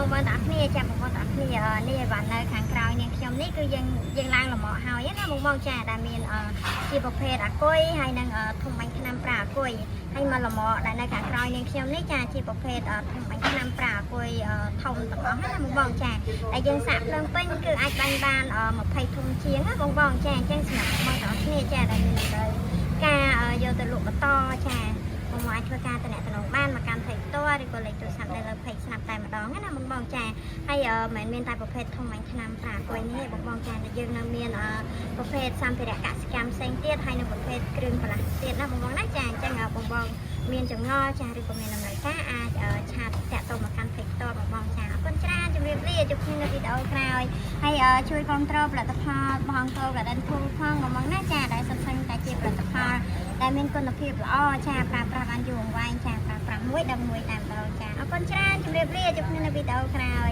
បងប្អូនទាំងគ្នាចាបងប្អូនទាំងគ្នានេះបាននៅខាងក្រោយនាងខ្ញុំនេះគឺយើងឡើងលំអហើយណាបងចាដែលមានជាប្រភេទអាគុយហើយនឹងធុំបាញ់ឆ្នាំប្រាអាគុយហើយមកលំអដែលនៅខាងក្រោយនាងខ្ញុំនេះចាជាប្រភេទធុំបាញ់ឆ្នាំប្រាអាគុយធំទាំងអស់ណាបងចាតែយើងសាកភ្លើងពេញគឺអាចបាញ់បាន20ធុំជាងណាបងចាអញ្ចឹងសម្រាប់បងទាំងគ្នាចាដែលមានទៅការយកទៅលក់បន្តចាបងអាចធ្វើការតំណបានមកកាន់ផ្ទៃផ្ទាល់ឬក៏លេខទូរស័ព្ទនៅលើเพจស្នាប់តែម្ដងណាបងចាហើយមិនមានតែប្រភេទធំបាញ់ឆ្នាំប្រាអុយនេះបងចាយើងនៅមានប្រភេទសម្ភារៈកសិកម្មផ្សេងទៀតហើយនៅប្រភេទគ្រឿងបន្លាស់ទៀតណាបងណាចាអញ្ចឹងបងមានចម្ងល់ចាឬក៏មានដំណើរការអាចឆាតតាក់ទងមកកាន់เพจផ្ទាល់បងចាអរគុណច្រើនជម្រាបលាជួបគ្នានៅវីដេអូក្រោយហើយជួយគ្រប់គ្រងផលិតផលបងកោ Garden Pool ផងបងណាចាដែលសុទ្ធសឹងតែជាផលិតផលដែលមានគុណភាពល្អចាប្រើប្រាស់បានយូរអង្វែងចាប្រើប្រាស់មួយដល់មួយតែម្ដងចាអរគុណច្រើនជម្រាបលាជួបគ្នានៅវីដេអូក្រោយ